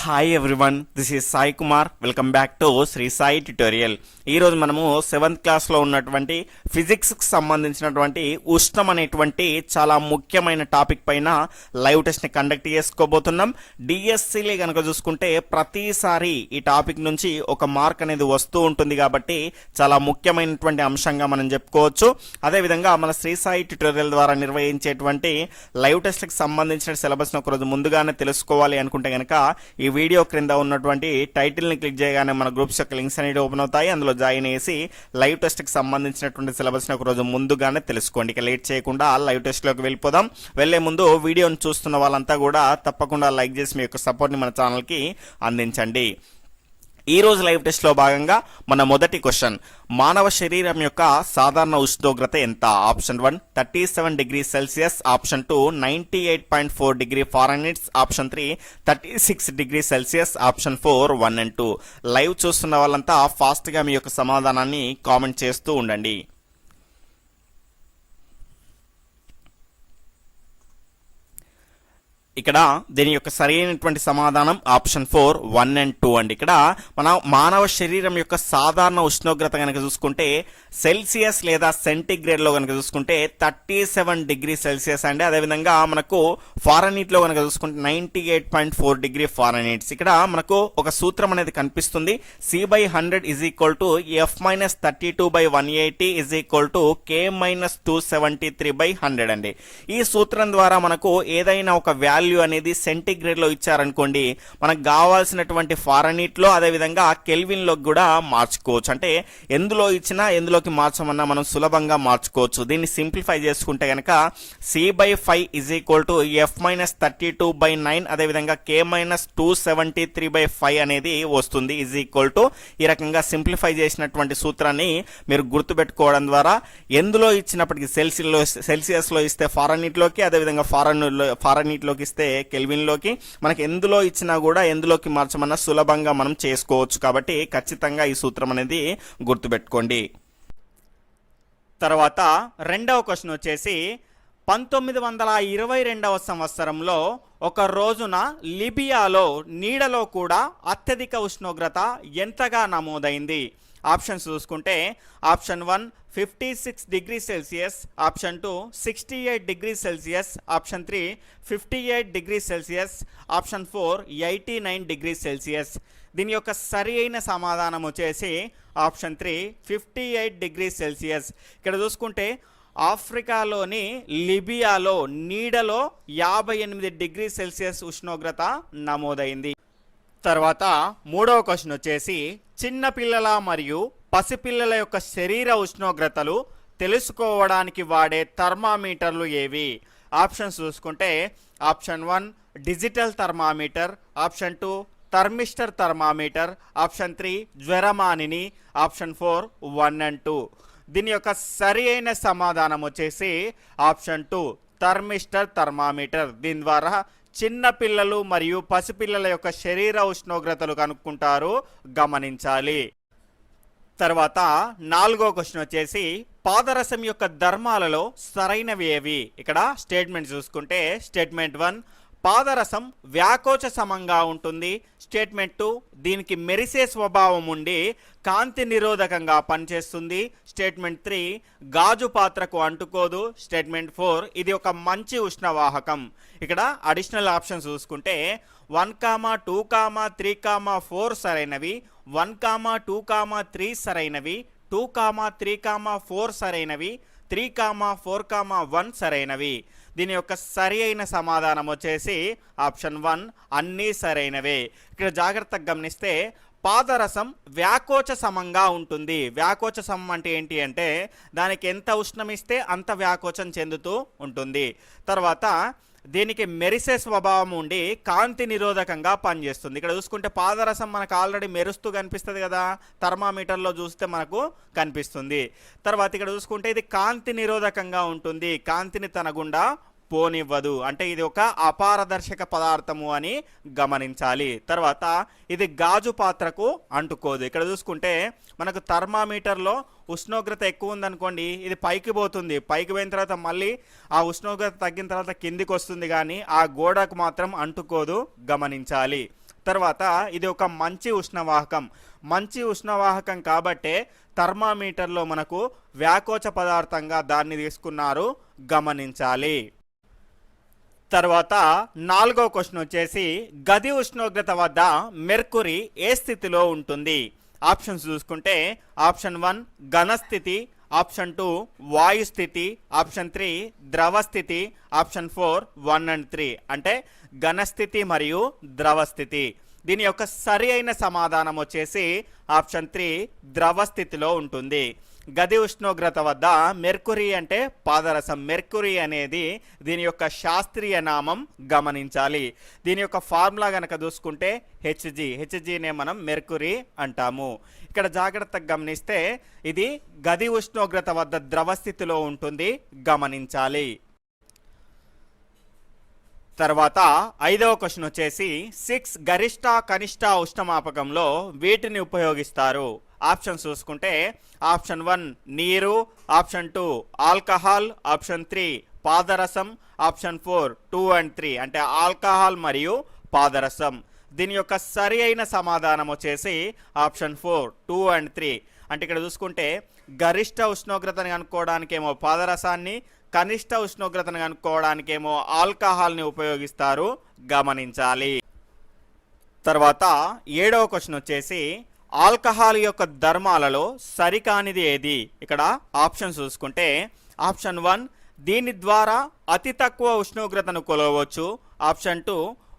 Hi everyone, this is Sai Kumar. Welcome back to Shri Sai tutorial. ఈరోజు మనము 7th క్లాస్లో ఉన్నటువంటి ఫిజిక్స్కి సంబంధించినటువంటి ఉష్ణం అనేటువంటి చాలా ముఖ్యమైన టాపిక్ పైన లైవ్ టెస్ట్ని కండక్ట్ చేసుకోబోతున్నాం. డిఎస్సిలే కనుక చూసుకుంటే ప్రతిసారి ఈ టాపిక్ నుంచి ఒక మార్క్ అనేది వస్తూ ఉంటుంది కాబట్టి చాలా ముఖ్యమైనటువంటి అంశంగా మనం చెప్పుకోవచ్చు. అదేవిధంగా మన శ్రీ సాయి ట్యుటోరియల్ ద్వారా నిర్వహించేటువంటి లైవ్ టెస్ట్కి సంబంధించిన సిలబస్ని ఒకరోజు ముందుగానే తెలుసుకోవాలి అనుకుంటే కనుక ఈ వీడియో క్రింద ఉన్నటువంటి టైటిల్ని క్లిక్ చేయగానే మన గ్రూప్స్ యొక్క లింక్స్ అనేవి ఓపెన్ అవుతాయి. అందులో జాయిన్ చేసి లైవ్ టెస్ట్కి సంబంధించినటువంటి సిలబస్ని ఒకరోజు ముందుగానే తెలుసుకోండి. ఇక లేట్ చేయకుండా లైవ్ టెస్ట్లోకి వెళ్ళిపోదాం. వెళ్లే ముందు వీడియోని చూస్తున్న వాళ్ళంతా కూడా తప్పకుండా లైక్ చేసి మీ యొక్క సపోర్ట్ని మన ఛానల్కి అందించండి. ఈ రోజు లైవ్ టెస్ట్లో భాగంగా మన మొదటి క్వశ్చన్, మానవ శరీరం యొక్క సాధారణ ఉష్ణోగ్రత ఎంత? Option 1 37 degree Celsius, option 2 98.4 degree Fahrenheit, option 3 36 degree Celsius, option 4 1 and 2. Live చూస్తున్న వాళ్ళంతా ఫాస్ట్గా మీ యొక్క సమాధానాన్ని కామెంట్ చేస్తూ ఉండండి. ఇక్కడ దీని యొక్క సరైనటువంటి సమాధానం ఆప్షన్ 4 1 and 2 అండి. ఇక్కడ మన మానవ శరీరం యొక్క సాధారణ ఉష్ణోగ్రత కనుక చూసుకుంటే సెల్సియస్ లేదా సెంటిగ్రేడ్లో కనుక చూసుకుంటే 37 డిగ్రీ సెల్సియస్ అండి. అదేవిధంగా మనకు ఫారెన్హీట్లో కనుక చూసుకుంటే 98.4 డిగ్రీ ఫారెన్హీట్స్. ఇక్కడ మనకు ఒక సూత్రం అనేది కనిపిస్తుంది, C/100 is equal to F-32/180 is equal to K-273/100 అండి. ఈ సూత్రం ద్వారా మనకు ఏదైనా ఒక వాల్యూ అనేది సెంటిగ్రేడ్ లో ఇచ్చారనుకోండి, మనకు కావాల్సినటువంటి ఫారెన్హీట్ లో అదేవిధంగా కెల్విన్ లో కూడా మార్చుకోవచ్చు. అంటే ఎందులో ఇచ్చినా ఎందులోకి మార్చమన్నా మనం సులభంగా మార్చుకోవచ్చు. దీన్ని సింప్లిఫై చేసుకుంటే కనుక C/5 is equal to F-32/9 అదేవిధంగా K-273/5 అనేది వస్తుంది ఈజ్ ఈక్వల్ టు. ఈ రకంగా సింప్లిఫై చేసినటువంటి సూత్రాన్ని మీరు గుర్తుపెట్టుకోవడం ద్వారా ఎందులో ఇచ్చినప్పటికీ సెల్సియస్ లో ఇస్తే ఫారెన్హీట్ లోకి, అదేవిధంగా ఫారెన్హీట్ లోకి ఇస్తే కెల్విన్ లోకి, మనకి ఎందులో ఇచ్చినా కూడా ఎందులోకి మార్చమన్నా సులభంగా మనం చేసుకోవచ్చు. కాబట్టి ఖచ్చితంగా ఈ సూత్రం అనేది గుర్తుపెట్టుకోండి. తర్వాత రెండవ క్వశ్చన్ వచ్చేసి, 1922వ సంవత్సరంలో ఒక రోజున లిబియాలో నీడలో కూడా అత్యధిక ఉష్ణోగ్రత ఎంతగా నమోదైంది? ఆప్షన్స్ చూసుకుంటే option 1 56 degree Celsius, option 2 68 degree Celsius, option 3 58 degree Celsius, option 4 89 degree Celsius. దీని యొక్క సరి అయిన సమాధానం వచ్చేసి ఆప్షన్ 3 58 డిగ్రీ సెల్సియస్. ఇక్కడ చూసుకుంటే ఆఫ్రికాలోని లిబియాలో నీడలో 58 డిగ్రీ సెల్సియస్ ఉష్ణోగ్రత నమోదైంది. తర్వాత మూడవ క్వశ్చన్ వచ్చేసి, చిన్నపిల్లల మరియు పసిపిల్లల యొక్క శరీర ఉష్ణోగ్రతలు తెలుసుకోవడానికి వాడే థర్మామీటర్లు ఏవి? ఆప్షన్స్ చూసుకుంటే option 1 digital thermometer, option 2 thermistor thermometer, option 3 జ్వరమానిని, ఆప్షన్ 4 1 and 2. దీని యొక్క సరి అయిన సమాధానం వచ్చేసి ఆప్షన్ 2 థర్మిస్టర్ థర్మామీటర్. దీని ద్వారా చిన్న పిల్లలు మరియు పసిపిల్లల యొక్క శరీర ఉష్ణోగ్రతలు కనుక్కుంటారు, గమనించాలి. తర్వాత నాలుగో క్వశ్చన్ వచ్చేసి, పాదరసం యొక్క ధర్మాలలో సరైనవి ఏవి? ఇక్కడ స్టేట్మెంట్ చూసుకుంటే స్టేట్మెంట్ 1 పాదరసం వ్యాకోచ సమంగా ఉంటుంది, స్టేట్మెంట్ 2 దీనికి మెరిసే స్వభావం ఉండి కాంతి నిరోధకంగా పనిచేస్తుంది, స్టేట్మెంట్ 3 గాజు పాత్రకు అంటుకోదు, స్టేట్మెంట్ 4 ఇది ఒక మంచి ఉష్ణవాహకం. ఇక్కడ అడిషనల్ ఆప్షన్ చూసుకుంటే 1, 2, 3, 4 సరైనవి, 1, 2, 3 సరైనవి, 2, 3, 4 సరైనవి, 3, 4, 1 సరైనవి. దీని యొక్క సరి అయిన సమాధానం వచ్చేసి ఆప్షన్ 1 అన్నీ సరైనవే. ఇక్కడ జాగ్రత్తగా గమనిస్తే పాదరసం వ్యాకోచ సమంగా ఉంటుంది. వ్యాకోచ సమం అంటే ఏంటి అంటే దానికి ఎంత ఉష్ణం ఇస్తే అంత వ్యాకోచం చెందుతూ ఉంటుంది. తర్వాత దీనికి మెరిసే స్వభావం ఉండి కాంతి నిరోధకంగా పనిచేస్తుంది. ఇక్కడ చూసుకుంటే పాదరసం మనకు ఆల్రెడీ మెరుస్తూ కనిపిస్తుంది కదా, థర్మామీటర్లో చూస్తే మనకు కనిపిస్తుంది. తర్వాత ఇక్కడ చూసుకుంటే ఇది కాంతి నిరోధకంగా ఉంటుంది, కాంతిని తన గుండా పోనివ్వదు, అంటే ఇది ఒక అపారదర్శక పదార్థము అని గమనించాలి. తర్వాత ఇది గాజు పాత్రకు అంటుకోదు. ఇక్కడ చూసుకుంటే మనకు థర్మామీటర్లో ఉష్ణోగ్రత ఎక్కువ ఉందనుకోండి, ఇది పైకి పోతుంది, పైకి పోయిన తర్వాత మళ్ళీ ఆ ఉష్ణోగ్రత తగ్గిన తర్వాత కిందికి వస్తుంది, కానీ ఆ గోడకు మాత్రం అంటుకోదు, గమనించాలి. తర్వాత ఇది ఒక మంచి ఉష్ణవాహకం. మంచి ఉష్ణవాహకం కాబట్టే థర్మామీటర్లో మనకు వ్యాకోచ పదార్థంగా దాన్ని తీసుకున్నారు, గమనించాలి. తర్వాత 4వ క్వశ్చన్ వచ్చేసి గది ఉష్ణోగ్రత వద్ద మెర్కురీ ఏ స్థితిలో ఉంటుంది? ఆప్షన్స్ చూసుకుంటే ఆప్షన్ 1 ఘన స్థితి, ఆప్షన్ 2 వాయు స్థితి, ఆప్షన్ 3 ద్రవ స్థితి, ఆప్షన్ 4 1 and 3 అంటే ఘన స్థితి మరియు ద్రవ స్థితి. దీని యొక్క సరి అయిన సమాధానం వచ్చేసి ఆప్షన్ 3 ద్రవ స్థితిలో ఉంటుంది. గది ఉష్ణోగ్రత వద్ద మెర్కురీ అంటే పాదరసం. మెర్కురీ అనేది దీని యొక్క శాస్త్రీయ నామం, గమనించాలి. దీని యొక్క ఫార్ములా కనుక చూసుకుంటే హెచ్జీనే మనం మెర్కురీ అంటాము. ఇక్కడ జాగ్రత్తగా గమనిస్తే ఇది గది ఉష్ణోగ్రత వద్ద ద్రవ స్థితిలో ఉంటుంది, గమనించాలి. తర్వాత 5వ క్వశ్చన్ వచ్చేసి 6 గరిష్ట కనిష్ట ఉష్ణమాపకంలో వీటిని ఉపయోగిస్తారు? ఆప్షన్స్ చూసుకుంటే ఆప్షన్ 1 నీరు, ఆప్షన్ 2 ఆల్కహాల్, ఆప్షన్ 3 పాదరసం, ఆప్షన్ 4 2 and 3 అంటే ఆల్కహాల్ మరియు పాదరసం. దీని యొక్క సరి అయిన సమాధానం వచ్చేసి ఆప్షన్ 4 2 and 3 అంటే ఇక్కడ చూసుకుంటే గరిష్ట ఉష్ణోగ్రతను కనుక్కోవడానికేమో పాదరసాన్ని, కనిష్ట ఉష్ణోగ్రతను కనుక్కోవడానికేమో ఆల్కహాల్ని ఉపయోగిస్తారు, గమనించాలి. తర్వాత 7వ క్వశ్చన్ వచ్చేసి ఆల్కహాల్ యొక్క ధర్మాలలో సరికానిది ఏది? ఇక్కడ ఆప్షన్ చూసుకుంటే ఆప్షన్ 1 దీని ద్వారా అతి తక్కువ ఉష్ణోగ్రతను కొలవచ్చు, ఆప్షన్ 2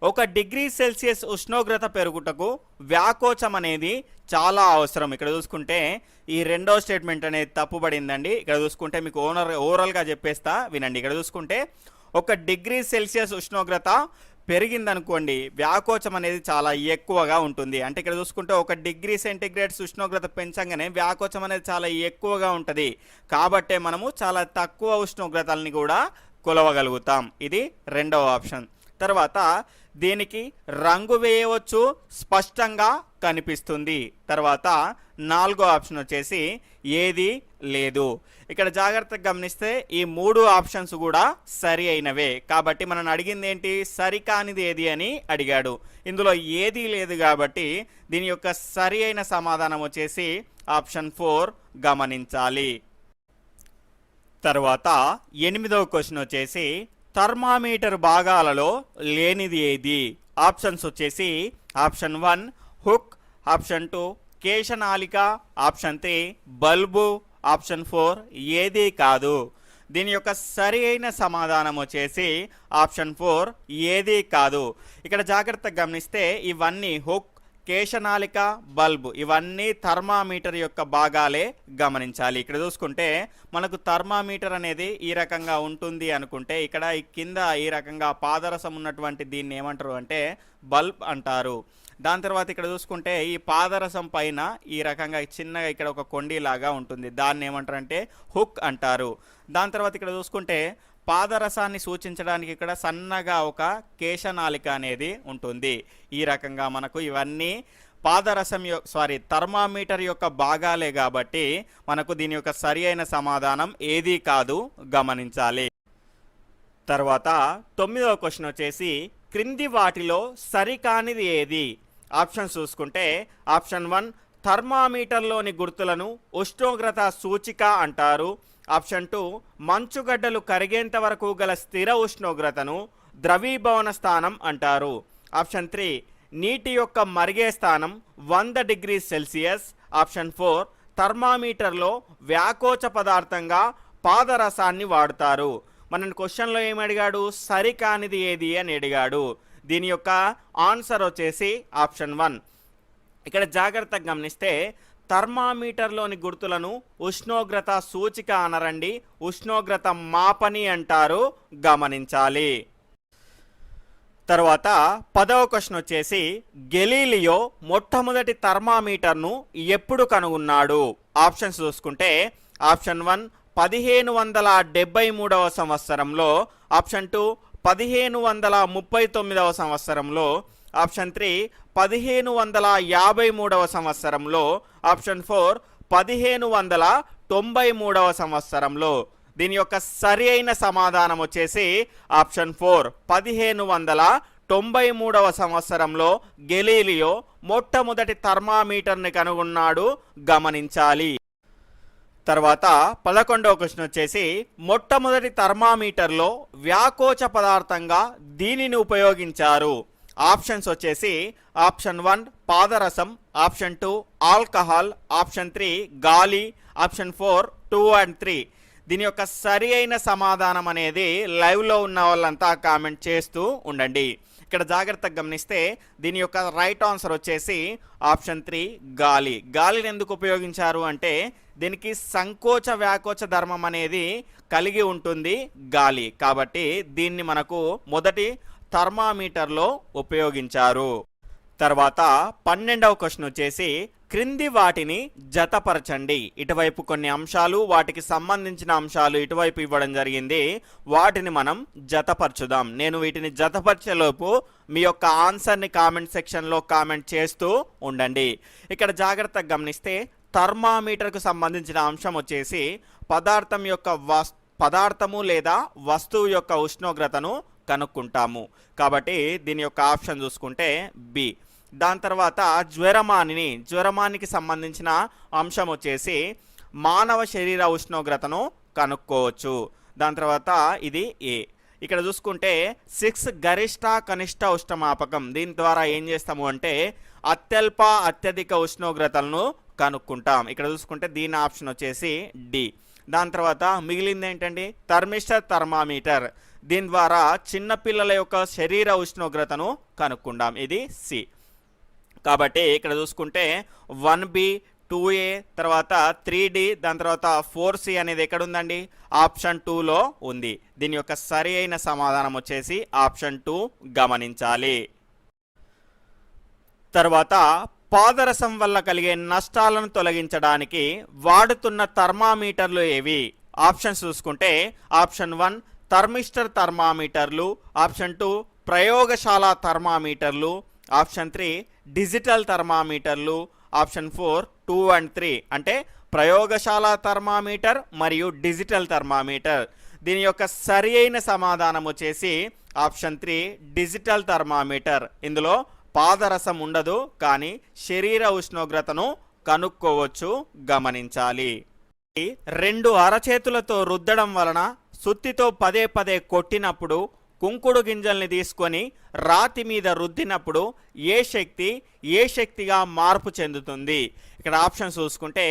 1 డిగ్రీ సెల్సియస్ ఉష్ణోగ్రత పెరుగుటకు వ్యాకోచం అనేది చాలా అవసరం. ఇక్కడ చూసుకుంటే ఈ రెండో స్టేట్మెంట్ అనేది తప్పుపడిందండి. ఇక్కడ చూసుకుంటే మీకు ఓవరాల్గా చెప్పేస్తా వినండి. ఇక్కడ చూసుకుంటే 1 డిగ్రీ సెల్సియస్ ఉష్ణోగ్రత పెరిగిందనుకోండి వ్యాకోచం అనేది చాలా ఎక్కువగా ఉంటుంది. అంటే ఇక్కడ చూసుకుంటే 1 డిగ్రీ సెంటీగ్రేడ్ ఉష్ణోగ్రత పెంచగానే వ్యాకోచం అనేది చాలా ఎక్కువగా ఉంటుంది. కాబట్టే మనము చాలా తక్కువ ఉష్ణోగ్రతల్ని కూడా కొలవగలుగుతాం. ఇది రెండవ ఆప్షన్. తర్వాత దీనికి రంగు వేయవచ్చు, స్పష్టంగా కనిపిస్తుంది. తర్వాత 4వ ఆప్షన్ వచ్చేసి ఏది లేదు. ఇక్కడ జాగ్రత్తగా గమనిస్తే ఈ 3 ఆప్షన్స్ కూడా సరి అయినవే. కాబట్టి మనం అడిగింది ఏంటి? సరికానిది ఏది అని అడిగాడు. ఇందులో ఏది లేదు కాబట్టి దీని యొక్క సరి అయిన సమాధానం వచ్చేసి ఆప్షన్ 4, గమనించాలి. తర్వాత 8వ క్వశ్చన్ వచ్చేసి థర్మామీటర్ భాగాలలో లేనిది ఏది? ఆప్షన్స్ వచ్చేసి ఆప్షన్ 1 హుక్, ఆప్షన్ 2 కేశనాళిక, ఆప్షన్ 3 బల్బు, ఆప్షన్ 4 ఏది కాదు. దీని యొక్క సరి అయిన సమాధానం వచ్చేసి ఆప్షన్ 4 ఏది కాదు. ఇక్కడ జాగ్రత్తగా గమనిస్తే ఇవన్నీ హుక్, కేశనాళిక, బల్బ్ ఇవన్నీ థర్మామీటర్ యొక్క భాగాలే, గమనించాలి. ఇక్కడ చూసుకుంటే మనకు థర్మామీటర్ అనేది ఈ రకంగా ఉంటుంది అనుకుంటే ఇక్కడ ఈ కింద ఈ రకంగా పాదరసం ఉన్నటువంటి దీన్ని ఏమంటారు అంటే బల్బ్ అంటారు. దాని తర్వాత ఇక్కడ చూసుకుంటే ఈ పాదరసం పైన ఈ రకంగా చిన్నగా ఇక్కడ ఒక కొండిలాగా ఉంటుంది, దాన్ని ఏమంటారు అంటే హుక్ అంటారు. దాని తర్వాత ఇక్కడ చూసుకుంటే పాదరసాన్ని సూచించడానికి ఇక్కడ సన్నగా ఒక కేశనాళిక అనేది ఉంటుంది. ఈ రకంగా మనకు ఇవన్నీ పాదరసం థర్మామీటర్ యొక్క భాగాలే కాబట్టి మనకు దీని యొక్క సరి అయిన సమాధానం ఏది కాదు, గమనించాలి. తర్వాత 9వ క్వశ్చన్ వచ్చేసి క్రింది వాటిలో సరికానిది ఏది? ఆప్షన్స్ చూసుకుంటే ఆప్షన్ 1 థర్మామీటర్లోని గుర్తులను ఉష్ణోగ్రత సూచిక అంటారు, ఆప్షన్ 2 మంచుగడ్డలు కరిగేంత వరకు గల స్థిర ఉష్ణోగ్రతను ద్రవీభవన స్థానం అంటారు, ఆప్షన్ 3 నీటి యొక్క మరిగే స్థానం 100 డిగ్రీ సెల్సియస్, ఆప్షన్ 4 థర్మామీటర్లో వ్యాకోచ పదార్థంగా పాదరసాన్ని వాడతారు. మన క్వశ్చన్లో ఏమి అడిగాడు? సరికానిది ఏది అని అడిగాడు. దీని యొక్క ఆన్సర్ వచ్చేసి ఆప్షన్ 1. ఇక్కడ జాగ్రత్తగా గమనిస్తే థర్మామీటర్లోని గుర్తులను ఉష్ణోగ్రత సూచిక అనరండి, ఉష్ణోగ్రత మాపని అంటారు, గమనించాలి. తర్వాత 10వ క్వశ్చన్ వచ్చేసి గెలీలియో మొట్టమొదటి థర్మామీటర్ను ఎప్పుడు కనుగొన్నాడు? ఆప్షన్స్ చూసుకుంటే ఆప్షన్ 1 1573వ సంవత్సరంలో, ఆప్షన్ 2 1539వ సంవత్సరంలో, ఆప్షన్ 3 1553వ సంవత్సరంలో, ఆప్షన్ 4 1593వ సంవత్సరంలో. దీని యొక్క సరి అయిన సమాధానం వచ్చేసి ఆప్షన్ 4 1593 93వ సంవత్సరంలో గెలీలియో మొట్టమొదటి థర్మామీటర్ని కనుగొన్నాడు గమనించాలి. తర్వాత 11వ క్వశ్చన్ వచ్చేసి మొట్టమొదటి థర్మామీటర్లో వ్యాకోచ పదార్థంగా దీనిని ఉపయోగించారు. ఆప్షన్స్ వచ్చేసి ఆప్షన్ 1 పాదరసం, ఆప్షన్ 2 ఆల్కహాల్, ఆప్షన్ 3 గాలి, ఆప్షన్ 4 2 and 3. దీని యొక్క సరి అయిన సమాధానం అనేది లైవ్లో ఉన్న వాళ్ళంతా కామెంట్ చేస్తూ ఉండండి. ఇక్కడ జాగ్రత్తగా గమనిస్తే దీని యొక్క రైట్ ఆన్సర్ వచ్చేసి ఆప్షన్ 3 గాలి. గాలిని ఎందుకు ఉపయోగించారు అంటే దీనికి సంకోచ వ్యాకోచ ధర్మం అనేది కలిగి ఉంటుంది గాలి, కాబట్టి దీన్ని మనకు మొదటి థర్మామీటర్లో ఉపయోగించారు. తర్వాత 12వ క్వశ్చన్ వచ్చేసి క్రింది వాటిని జతపరచండి. ఇటువైపు కొన్ని అంశాలు, వాటికి సంబంధించిన అంశాలు ఇటువైపు ఇవ్వడం జరిగింది, వాటిని మనం జతపరచుదాం. నేను వీటిని జతపరిచేలోపు మీ యొక్క ఆన్సర్ని కామెంట్ సెక్షన్లో కామెంట్ చేస్తూ ఉండండి. ఇక్కడ జాగ్రత్తగా గమనిస్తే థర్మామీటర్కు సంబంధించిన అంశం వచ్చేసి పదార్థము లేదా వస్తువు యొక్క ఉష్ణోగ్రతను కనుక్కుంటాము, కాబట్టి దీని యొక్క ఆప్షన్ చూసుకుంటే బి. దాని తర్వాత జ్వరమానికి సంబంధించిన అంశం వచ్చేసి మానవ శరీర ఉష్ణోగ్రతను కనుక్కోవచ్చు. దాని తర్వాత ఇది ఏ. ఇక్కడ చూసుకుంటే 6 గరిష్ట కనిష్ట ఉష్ణమాపకం, దీని ద్వారా ఏం చేస్తాము అంటే అత్యల్ప అత్యధిక ఉష్ణోగ్రతలను కనుక్కుంటాం. ఇక్కడ చూసుకుంటే దీని ఆప్షన్ వచ్చేసి డి. దాని తర్వాత మిగిలింది ఏంటండి థర్మిస్టర్ థర్మామీటర్, దీని ద్వారా చిన్నపిల్లల యొక్క శరీర ఉష్ణోగ్రతను కనుక్కుంటాం, ఇది సి. కాబట్టి ఇక్కడ చూసుకుంటే 1B 2A తర్వాత 3D దాని తర్వాత 4C అనేది ఎక్కడ ఉందండి ఆప్షన్ 2లో ఉంది. దీని యొక్క సరి అయిన సమాధానం వచ్చేసి ఆప్షన్ 2 గమనించాలి. తర్వాత పాదరసం వల్ల కలిగే నష్టాలను తొలగించడానికి వాడుతున్న థర్మామీటర్లు ఏవి? ఆప్షన్స్ చూసుకుంటే ఆప్షన్ 1 థర్మిస్టర్ థర్మామీటర్లు, ఆప్షన్ 2 ప్రయోగశాల థర్మామీటర్లు, ఆప్షన్ 3 డిజిటల్ థర్మామీటర్లు, ఆప్షన్ 4 2 and 3 అంటే ప్రయోగశాల థర్మామీటర్ మరియు డిజిటల్ థర్మామీటర్. దీని యొక్క సరి అయిన సమాధానం వచ్చేసి ఆప్షన్ 3 డిజిటల్ థర్మామీటర్. ఇందులో పాదరసం ఉండదు, కానీ శరీర ఉష్ణోగ్రతను కనుక్కోవచ్చు, గమనించాలి. 2 అరచేతులతో రుద్దడం వలన సుత్తితో పదే పదే కొట్టినప్పుడు కుంకుడు గింజల్ని తీసుకొని రాతి మీద రుద్దినప్పుడు ఏ శక్తిగా మార్పు చెందుతుంది? ఇక్కడ ఆప్షన్ చూసుకుంటే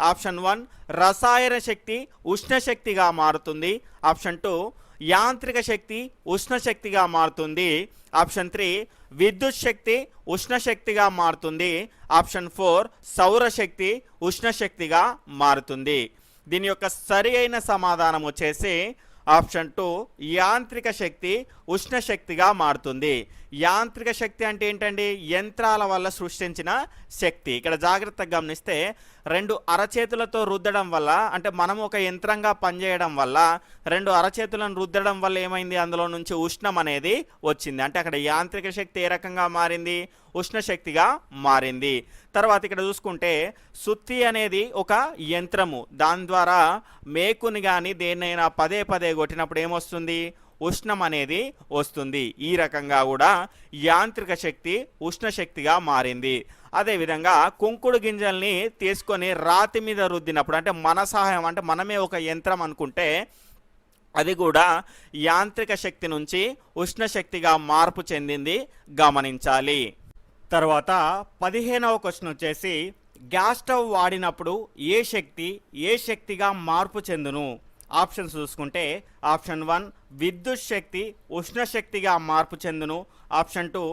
ఆప్షన్ 1 రసాయన శక్తి ఉష్ణశక్తిగా మారుతుంది, ఆప్షన్ 2 యాంత్రిక శక్తి ఉష్ణశక్తిగా మారుతుంది, ఆప్షన్ 3 విద్యుత్ శక్తి ఉష్ణశక్తిగా మారుతుంది, ఆప్షన్ 4 సౌరశక్తి ఉష్ణశక్తిగా మారుతుంది. దీని యొక్క సరి అయిన సమాధానం వచ్చేసి ఆప్షన్ 2 యాంత్రిక శక్తి ఉష్ణశక్తిగా మారుతుంది. యాంత్రిక శక్తి అంటే ఏంటండి యంత్రాల వల్ల సృష్టించిన శక్తి. ఇక్కడ జాగ్రత్తగా గమనిస్తే 2 అరచేతులతో రుద్దడం వల్ల అంటే మనం ఒక యంత్రంగా పనిచేయడం వల్ల 2 అరచేతులను రుద్దడం వల్ల ఏమైంది అందులో నుంచి ఉష్ణం అనేది వచ్చింది, అంటే అక్కడ యాంత్రిక శక్తి ఏ రకంగా మారింది ఉష్ణశక్తిగా మారింది. తర్వాత ఇక్కడ చూసుకుంటే సుత్తి అనేది ఒక యంత్రము, దాని ద్వారా మేకుని కానీ దేన్నైనా పదే పదే కొట్టినప్పుడు ఏమొస్తుంది ఉష్ణం అనేది వస్తుంది. ఈ రకంగా కూడా యాంత్రిక శక్తి ఉష్ణశక్తిగా మారింది. అదేవిధంగా కుంకుడు గింజల్ని తీసుకొని రాతి మీద రుద్దినప్పుడు అంటే మన సహాయం అంటే మనమే ఒక యంత్రం అనుకుంటే అది కూడా యాంత్రిక శక్తి నుంచి ఉష్ణశక్తిగా మార్పు చెందింది, గమనించాలి. తర్వాత 15వ క్వశ్చన్ వచ్చేసి గ్యాస్ స్టవ్ వాడినప్పుడు ఏ శక్తిగా మార్పు చెందును? ఆప్షన్స్ చూసుకుంటే ఆప్షన్ 1 విద్యుత్ శక్తి ఉష్ణశక్తిగా మార్పు చెందును, ఆప్షన్ 2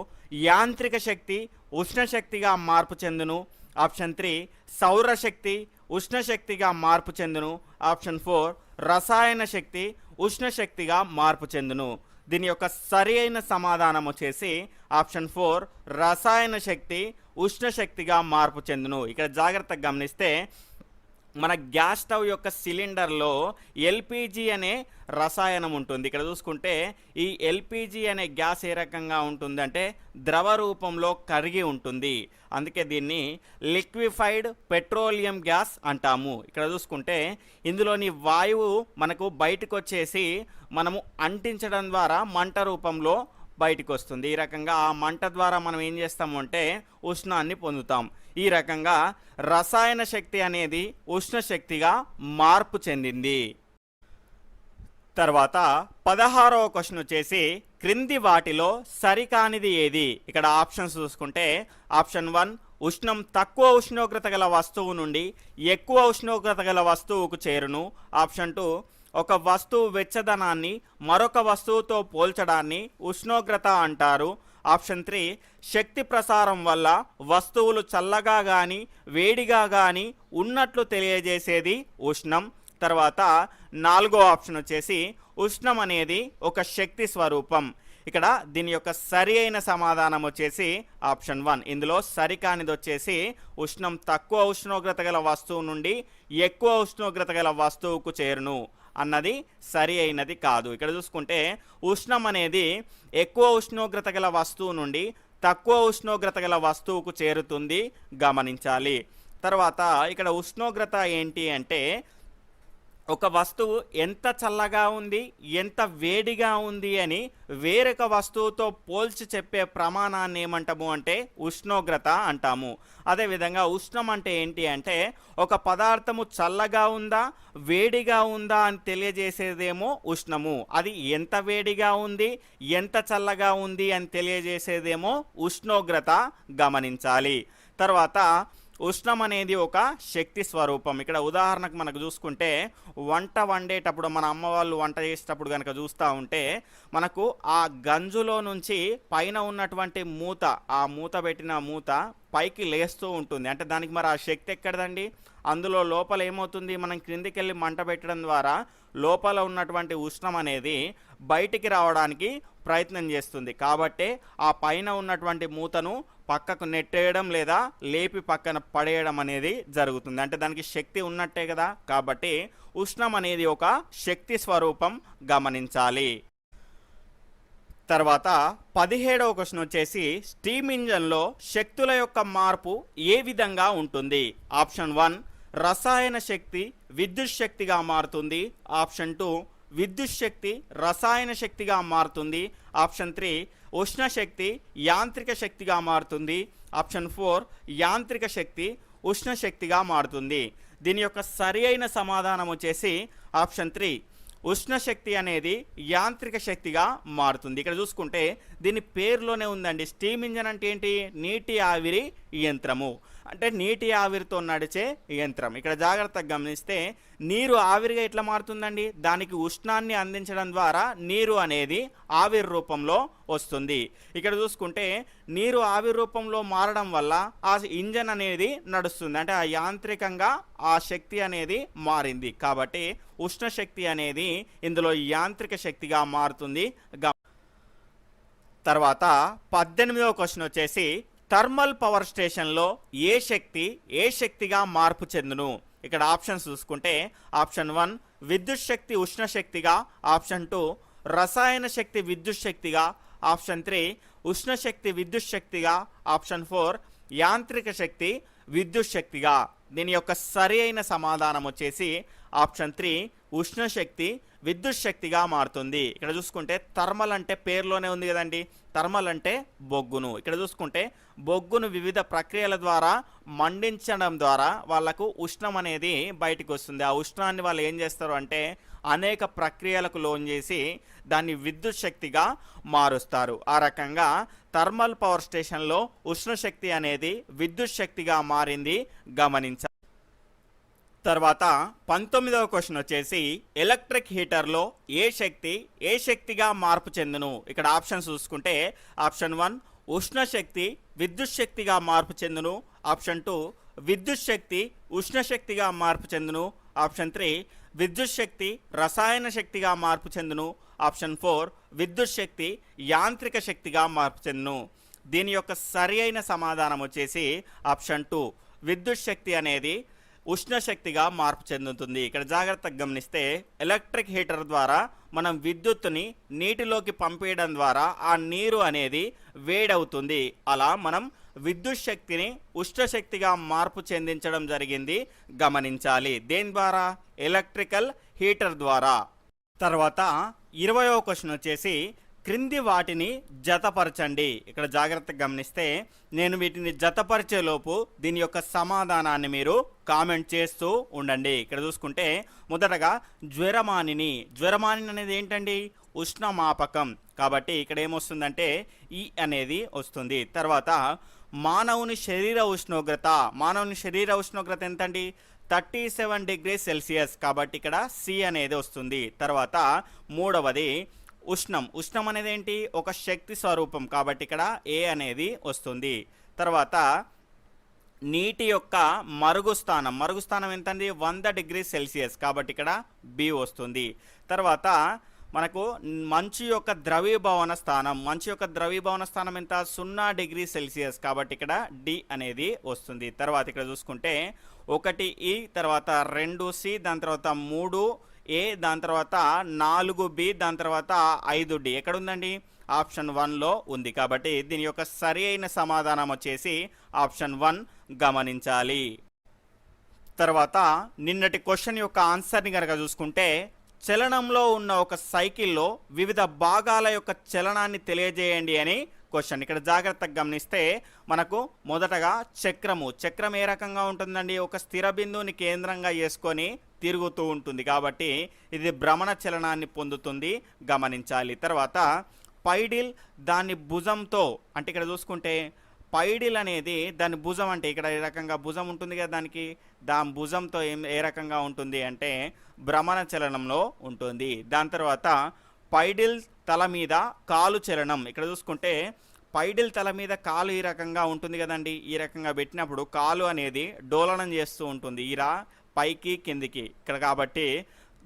యాంత్రిక శక్తి ఉష్ణశక్తిగా మార్పు చెందును, ఆప్షన్ 3 సౌరశక్తి ఉష్ణశక్తిగా మార్పు చెందును, ఆప్షన్ 4 రసాయన శక్తి ఉష్ణశక్తిగా మార్పు చెందును. దీని యొక్క సరి అయిన సమాధానం వచ్చేసి ఆప్షన్ 4 రసాయన శక్తి ఉష్ణశక్తిగా మార్పు చెందును. ఇక్కడ జాగ్రత్తగా గమనిస్తే మన గ్యాస్ స్టవ్ యొక్క సిలిండర్లో ఎల్పిజి అనే రసాయనం ఉంటుంది. ఇక్కడ చూసుకుంటే ఈ ఎల్పిజి అనే గ్యాస్ ఏ రకంగా ఉంటుందంటే ద్రవ రూపంలో కరిగి ఉంటుంది, అందుకే దీన్ని లిక్విఫైడ్ పెట్రోలియం గ్యాస్ అంటాము. ఇక్కడ చూసుకుంటే ఇందులోని వాయువు మనకు బయటకు వచ్చేసి మనము అంటించడం ద్వారా మంట రూపంలో బయటికి వస్తుంది. ఈ రకంగా ఆ మంట ద్వారా మనం ఏం చేస్తాము అంటే ఉష్ణాన్ని పొందుతాం. ఈ రకంగా రసాయన శక్తి అనేది ఉష్ణ శక్తిగా మార్పు చెందింది. తర్వాత 16వ క్వశ్చన్ వచ్చేసి క్రింది వాటిలో సరికానిది ఏది? ఇక్కడ ఆప్షన్స్ చూసుకుంటే ఆప్షన్ 1 ఉష్ణం తక్కువ ఉష్ణోగ్రత గల వస్తువు నుండి ఎక్కువ ఉష్ణోగ్రత గల వస్తువుకు చేరును. ఆప్షన్ 2 ఒక వస్తువు వెచ్చదనాన్ని మరొక వస్తువుతో పోల్చడాన్ని ఉష్ణోగ్రత అంటారు. ఆప్షన్ 3 శక్తి ప్రసారం వల్ల వస్తువులు చల్లగా కానీ వేడిగా కానీ ఉన్నట్లు తెలియజేసేది ఉష్ణం. తర్వాత 4వ ఆప్షన్ వచ్చేసి ఉష్ణం అనేది ఒక శక్తి స్వరూపం. ఇక్కడ దీని యొక్క సరి అయిన సమాధానం వచ్చేసి ఆప్షన్ 1. ఇందులో సరికానిది వచ్చేసి ఉష్ణం తక్కువ ఉష్ణోగ్రత గల వస్తువు నుండి ఎక్కువ ఉష్ణోగ్రత గల వస్తువుకు చేరును అన్నది సరి అయినది కాదు. ఇక్కడ చూసుకుంటే ఉష్ణం అనేది ఎక్కువ ఉష్ణోగ్రత గల వస్తువు నుండి తక్కువ ఉష్ణోగ్రత గల వస్తువుకు చేరుతుంది, గమనించాలి. తర్వాత ఇక్కడ ఉష్ణోగ్రత ఏంటి అంటే ఒక వస్తువు ఎంత చల్లగా ఉంది ఎంత వేడిగా ఉంది అని వేరొక వస్తువుతో పోల్చి చెప్పే ప్రమాణాన్ని ఏమంటాము అంటే ఉష్ణోగ్రత అంటాము. అదేవిధంగా ఉష్ణం అంటే ఏంటి అంటే ఒక పదార్థము చల్లగా ఉందా వేడిగా ఉందా అని తెలియజేసేదేమో ఉష్ణము. అది ఎంత వేడిగా ఉంది ఎంత చల్లగా ఉంది అని తెలియజేసేదేమో ఉష్ణోగ్రత, గమనించాలి. తర్వాత ఉష్ణం అనేది ఒక శక్తి స్వరూపం. ఇక్కడ ఉదాహరణకు మనకు చూసుకుంటే వంట వండేటప్పుడు మన అమ్మ వాళ్ళు వంట చేసేటప్పుడు కనుక చూస్తూ ఉంటే మనకు ఆ గంజులో నుంచి పైన ఉన్నటువంటి మూత, ఆ మూత పెట్టిన మూత పైకి లేస్తూ ఉంటుంది. అంటే దానికి మరి ఆ శక్తి ఎక్కడదండి? అందులో లోపల ఏమవుతుంది, మనం క్రిందికి వెళ్ళి మంట పెట్టడం ద్వారా లోపల ఉన్నటువంటి ఉష్ణం అనేది బయటికి రావడానికి ప్రయత్నం చేస్తుంది. కాబట్టే ఆ పైన ఉన్నటువంటి మూతను పక్కకు నెట్టేయడం లేదా లేపి పక్కన పడేయడం అనేది జరుగుతుంది. అంటే దానికి శక్తి ఉన్నట్టే కదా. కాబట్టి ఉష్ణం అనేది ఒక శక్తి స్వరూపం, గమనించాలి. తర్వాత 17వ క్వశ్చన్ వచ్చేసి స్టీమ్ ఇంజన్లో శక్తుల యొక్క మార్పు ఏ విధంగా ఉంటుంది? ఆప్షన్ 1 రసాయన శక్తి విద్యుత్ శక్తిగా మారుతుంది. ఆప్షన్ 2 విద్యుత్ శక్తి రసాయన శక్తిగా మారుతుంది. ఆప్షన్ 3 ఉష్ణ శక్తి యాంత్రిక శక్తిగా మారుతుంది. ఆప్షన్ 4 యాంత్రిక శక్తి ఉష్ణ శక్తిగా మారుతుంది. దీని యొక్క సరి అయిన సమాధానం వచ్చేసి ఆప్షన్ 3 ఉష్ణ శక్తి అనేది యాంత్రిక శక్తిగా మారుతుంది. ఇక్కడ చూసుకుంటే దీని పేరులోనే ఉందండి. స్టీమ్ ఇంజన్ అంటే ఏంటి? నీటి ఆవిరి యంత్రము, అంటే నీటి ఆవిరితో నడిచే యంత్రం. ఇక్కడ జాగ్రత్తగా గమనిస్తే నీరు ఆవిరిగా ఎట్లా మారుతుందండి? దానికి ఉష్ణాన్ని అందించడం ద్వారా నీరు అనేది ఆవిరి రూపంలో వస్తుంది. ఇక్కడ చూసుకుంటే నీరు ఆవిరి రూపంలో మారడం వల్ల ఆ ఇంజన్ అనేది నడుస్తుంది. అంటే ఆ యాంత్రికంగా ఆ శక్తి అనేది మారింది. కాబట్టి ఉష్ణ శక్తి అనేది ఇందులో యాంత్రిక శక్తిగా మారుతుంది. తర్వాత 18వ క్వశ్చన్ వచ్చేసి థర్మల్ పవర్ స్టేషన్లో ఏ శక్తిగా మార్పు చెందును? ఇక్కడ ఆప్షన్స్ చూసుకుంటే ఆప్షన్ 1 విద్యుత్ శక్తి ఉష్ణ శక్తిగా. ఆప్షన్ 2 రసాయన శక్తి విద్యుత్ శక్తిగా. ఆప్షన్ 3 ఉష్ణ శక్తి విద్యుత్ శక్తిగా. ఆప్షన్ 4 యాంత్రిక శక్తి విద్యుత్ శక్తిగా. దీని యొక్క సరి అయిన సమాధానం వచ్చేసి ఆప్షన్ 3 ఉష్ణ శక్తి విద్యుత్ శక్తిగా మారుతుంది. ఇక్కడ చూసుకుంటే థర్మల్ అంటే పేరులోనే ఉంది కదండి. థర్మల్ అంటే బొగ్గును. ఇక్కడ చూసుకుంటే బొగ్గును వివిధ ప్రక్రియల ద్వారా మండించడం ద్వారా వాళ్ళకు ఉష్ణం అనేది బయటకు వస్తుంది. ఆ ఉష్ణాన్ని వాళ్ళు ఏం చేస్తారు అంటే అనేక ప్రక్రియలకు లోన్ చేసి దాన్ని విద్యుత్ శక్తిగా మారుస్తారు. ఆ రకంగా థర్మల్ పవర్ స్టేషన్లో ఉష్ణ శక్తి అనేది విద్యుత్ శక్తిగా మారింది, గమనించాలి. తర్వాత 19వ క్వశ్చన్ వచ్చేసి ఎలక్ట్రిక్ హీటర్లో ఏ శక్తిగా మార్పు చెందును? ఇక్కడ ఆప్షన్స్ చూసుకుంటే ఆప్షన్ 1 ఉష్ణ శక్తి విద్యుత్ శక్తిగా మార్పు చెందును. ఆప్షన్ 2 విద్యుత్ శక్తి ఉష్ణ శక్తిగా మార్పు చెందును. ఆప్షన్ 3 విద్యుత్ శక్తి రసాయన శక్తిగా మార్పు చెందును. ఆప్షన్ 4 విద్యుత్ శక్తి యాంత్రిక శక్తిగా మార్పు చెందును. దీని యొక్క సరి అయిన సమాధానం వచ్చేసి ఆప్షన్ 2 విద్యుత్ శక్తి అనేది ఉష్ణ శక్తిగా మార్పు చెందుతుంది. ఇక్కడ జాగ్రత్తగా గమనిస్తే ఎలక్ట్రిక్ హీటర్ ద్వారా మనం విద్యుత్తుని నీటిలోకి పంపేయడం ద్వారా ఆ నీరు అనేది వేడవుతుంది. అలా మనం విద్యుత్ శక్తిని ఉష్ణ శక్తిగా మార్పు చెందించడం జరిగింది, గమనించాలి. దేని ద్వారా? ఎలక్ట్రికల్ హీటర్ ద్వారా. తర్వాత 20వ క్వశ్చన్ వచ్చేసి క్రింది వాటిని జతపరచండి. ఇక్కడ జాగ్రత్తగా గమనిస్తే నేను వీటిని జతపరిచేలోపు దీని యొక్క సమాధానాన్ని మీరు కామెంట్ చేస్తూ ఉండండి. ఇక్కడ చూసుకుంటే మొదటగా జ్వరమానిని అనేది ఏంటండి? ఉష్ణమాపకం. కాబట్టి ఇక్కడ ఏమొస్తుందంటే ఈ అనేది వస్తుంది. తర్వాత మానవుని శరీర ఉష్ణోగ్రత ఎంతండి? 37 డిగ్రీ సెల్సియస్. కాబట్టి ఇక్కడ సి అనేది వస్తుంది. తర్వాత మూడవది ఉష్ణం అనేది ఏంటి? ఒక శక్తి స్వరూపం. కాబట్టి ఇక్కడ ఏ అనేది వస్తుంది. తర్వాత నీటి యొక్క మరుగుస్థానం ఎంతండి? 100 డిగ్రీ సెల్సియస్. కాబట్టి ఇక్కడ బి వస్తుంది. తర్వాత మనకు మంచు యొక్క ద్రవీభవన స్థానం ఎంత? 0 డిగ్రీ సెల్సియస్. కాబట్టి ఇక్కడ డి అనేది వస్తుంది. తర్వాత ఇక్కడ చూసుకుంటే 1 ఈ, తర్వాత 2 సి, దాని తర్వాత 3 ఏ, దాని తర్వాత 4 బి, దాని తర్వాత 5 డి ఎక్కడ ఉందండి? ఆప్షన్ 1లో ఉంది. కాబట్టి దీని యొక్క సరి అయిన సమాధానం వచ్చేసి ఆప్షన్ 1 గమనించాలి. తర్వాత నిన్నటి క్వశ్చన్ యొక్క ఆన్సర్ని కనుక చూసుకుంటే చలనంలో ఉన్న ఒక సైకిల్లో వివిధ భాగాల యొక్క చలనాన్ని తెలియజేయండి అని క్వశ్చన్. ఇక్కడ జాగ్రత్తగా గమనిస్తే మనకు మొదటగా చక్రం ఏ రకంగా ఉంటుందండి? ఒక స్థిర బిందువుని కేంద్రంగా చేసుకొని తిరుగుతూ ఉంటుంది. కాబట్టి ఇది భ్రమణ చలనాన్ని పొందుతుంది, గమనించాలి. తర్వాత పైడిల్ దాని భుజంతో, అంటే ఇక్కడ చూసుకుంటే పైడిల్ అనేది దాని భుజం, అంటే ఇక్కడ ఏ రకంగా భుజం ఉంటుంది కదా, దాని భుజంతో ఏ రకంగా ఉంటుంది అంటే భ్రమణ చలనంలో ఉంటుంది. దాని తర్వాత పైడిల్ తల మీద కాలు చలనం. ఇక్కడ చూసుకుంటే పైడిల్ తల మీద కాలు ఈ రకంగా ఉంటుంది కదండి. ఈ రకంగా పెట్టినప్పుడు కాలు అనేది డోలనం చేస్తూ ఉంటుంది, ఇలా పైకి కిందికి ఇక్కడ. కాబట్టి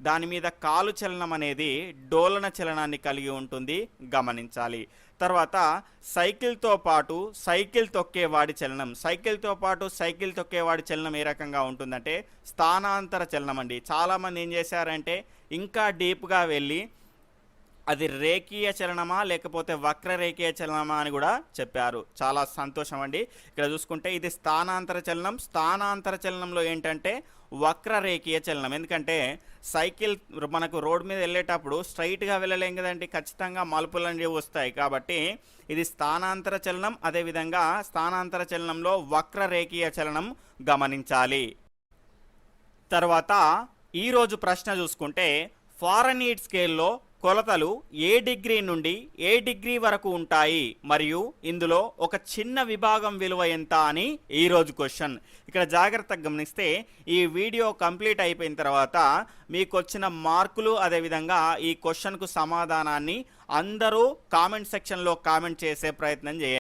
దాని మీద కాలు చలనం అనేది డోలన చలనాన్ని కలిగి ఉంటుంది, గమనించాలి. తర్వాత సైకిల్తో పాటు సైకిల్ తొక్కేవాడి చలనం ఏ రకంగా ఉంటుందంటే స్థానాంతర చలనం అండి. చాలామంది ఏం చేశారంటే ఇంకా డీప్గా వెళ్ళి అది రేఖీయ చలనమా లేకపోతే వక్రరేఖీయ చలనమా అని కూడా చెప్పారు. చాలా సంతోషం అండి. ఇక్కడ చూసుకుంటే ఇది స్థానాంతర చలనంలో ఏంటంటే వక్రరేఖీయ చలనం. ఎందుకంటే సైకిల్ మనకు రోడ్ మీద వెళ్ళేటప్పుడు స్ట్రైట్గా వెళ్ళలేం కదండి, ఖచ్చితంగా మలుపులు అనేవి వస్తాయి. కాబట్టి ఇది స్థానాంతర చలనం. అదేవిధంగా స్థానాంతర చలనంలో వక్రరేఖీయ చలనం గమనించాలి. తర్వాత ఈరోజు ప్రశ్న చూసుకుంటే ఫారెన్హీట్ స్కేల్లో కొలతలు ఏ డిగ్రీ నుండి ఏ డిగ్రీ వరకు ఉంటాయి మరియు ఇందులో ఒక చిన్న విభాగం విలువ ఎంత అని ఈరోజు క్వశ్చన్. ఇక్కడ జాగ్రత్తగా గమనిస్తే ఈ వీడియో కంప్లీట్ అయిపోయిన తర్వాత మీకు వచ్చిన మార్కులు, అదేవిధంగా ఈ క్వశ్చన్కు సమాధానాన్ని అందరూ కామెంట్ సెక్షన్లో కామెంట్ చేసే ప్రయత్నం చేయండి.